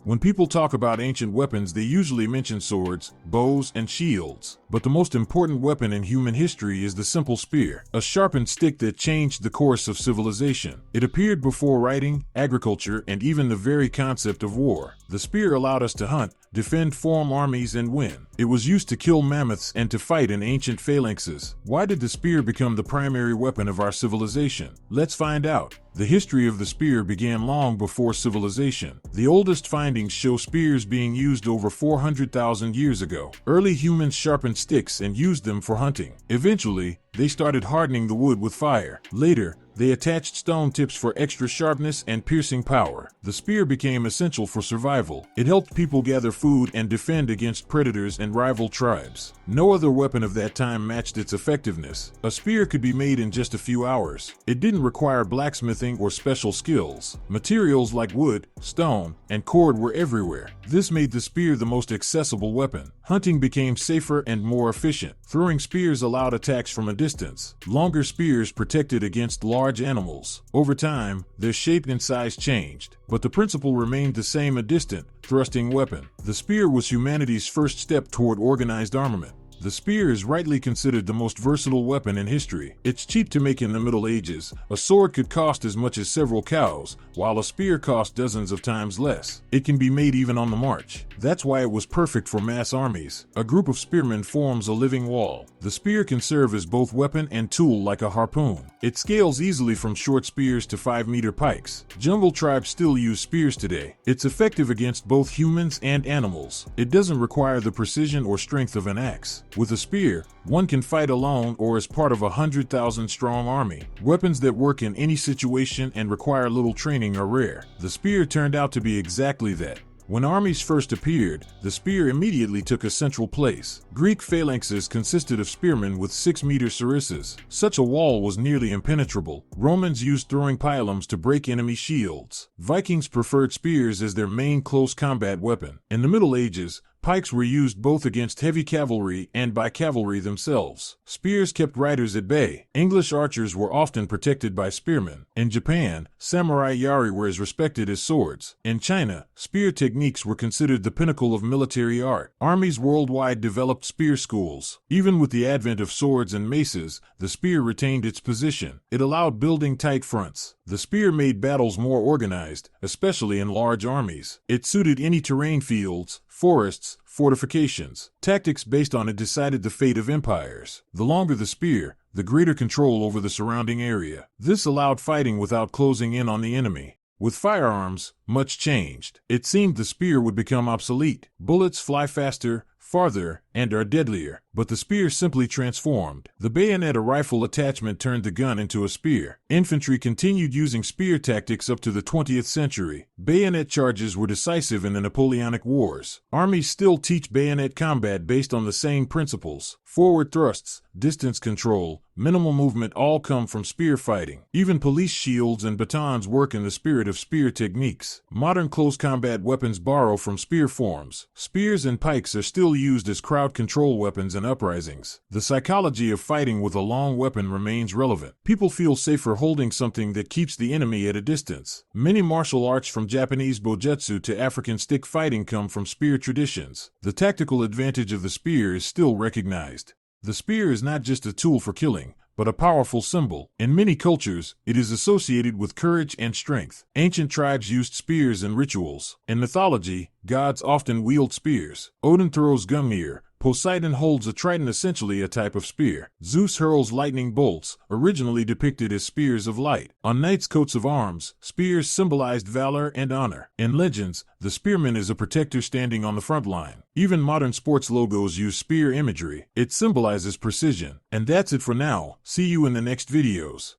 When people talk about ancient weapons, they usually mention swords, bows, and shields. But the most important weapon in human history is the simple spear, a sharpened stick that changed the course of civilization. It appeared before writing, agriculture, and even the very concept of war. The spear allowed us to hunt, defend, form armies, and win. It was used to kill mammoths and to fight in ancient phalanxes. Why did the spear become the primary weapon of our civilization? Let's find out. The history of the spear began long before civilization. The oldest findings show spears being used over 400,000 years ago. Early humans sharpened sticks and used them for hunting. Eventually, they started hardening the wood with fire. Later, they attached stone tips for extra sharpness and piercing power. The spear became essential for survival. It helped people gather food and defend against predators and rival tribes. No other weapon of that time matched its effectiveness. A spear could be made in just a few hours. It didn't require blacksmithing or special skills. Materials like wood, stone, and cord were everywhere. This made the spear the most accessible weapon. Hunting became safer and more efficient. Throwing spears allowed attacks from a distance. Longer spears protected against large animals. Over time, their shape and size changed, but the principle remained the same: a distant, thrusting weapon. The spear was humanity's first step toward organized armament. The spear is rightly considered the most versatile weapon in history. It's cheap to make in the Middle Ages. A sword could cost as much as several cows, while a spear cost dozens of times less. It can be made even on the march. That's why it was perfect for mass armies. A group of spearmen forms a living wall. The spear can serve as both weapon and tool, like a harpoon. It scales easily from short spears to 5-meter pikes. Jungle tribes still use spears today. It's effective against both humans and animals. It doesn't require the precision or strength of an axe. With a spear, one can fight alone or as part of a 100,000-strong army. Weapons that work in any situation and require little training are rare. The spear turned out to be exactly that. When armies first appeared, the spear immediately took a central place. Greek phalanxes consisted of spearmen with 6-meter sarissas. Such a wall was nearly impenetrable. Romans used throwing pylons to break enemy shields. Vikings preferred spears as their main close combat weapon. In the Middle Ages, pikes were used both against heavy cavalry and by cavalry themselves. Spears kept riders at bay. English archers were often protected by spearmen. In Japan, samurai yari were as respected as swords. In China, spear techniques were considered the pinnacle of military art. Armies worldwide developed spear schools. Even with the advent of swords and maces, the spear retained its position. It allowed building tight fronts. The spear made battles more organized, especially in large armies. It suited any terrain: fields, forests, fortifications. Tactics based on it decided the fate of empires. The longer the spear, the greater control over the surrounding area. This allowed fighting without closing in on the enemy. With firearms, much changed. It seemed the spear would become obsolete. Bullets fly faster, farther, and are deadlier, but the spear simply transformed. The bayonet, a rifle attachment, turned the gun into a spear. Infantry continued using spear tactics up to the 20th century. Bayonet charges were decisive in the Napoleonic Wars. Armies still teach bayonet combat based on the same principles. Forward thrusts, distance control, minimal movement all come from spear fighting. Even police shields and batons work in the spirit of spear techniques. Modern close combat weapons borrow from spear forms. Spears and pikes are still used as crowd control weapons in uprisings. The psychology of fighting with a long weapon remains relevant. People feel safer holding something that keeps the enemy at a distance. Many martial arts, from Japanese bojutsu to African stick fighting, come from spear traditions. The tactical advantage of the spear is still recognized. The spear is not just a tool for killing, but a powerful symbol. In many cultures, it is associated with courage and strength. Ancient tribes used spears in rituals. In mythology, gods often wield spears. Odin throws Gungnir. Poseidon holds a trident, essentially a type of spear. Zeus hurls lightning bolts, originally depicted as spears of light. On knights' coats of arms, spears symbolized valor and honor. In legends, the spearman is a protector standing on the front line. Even modern sports logos use spear imagery. It symbolizes precision. And that's it for now. See you in the next videos.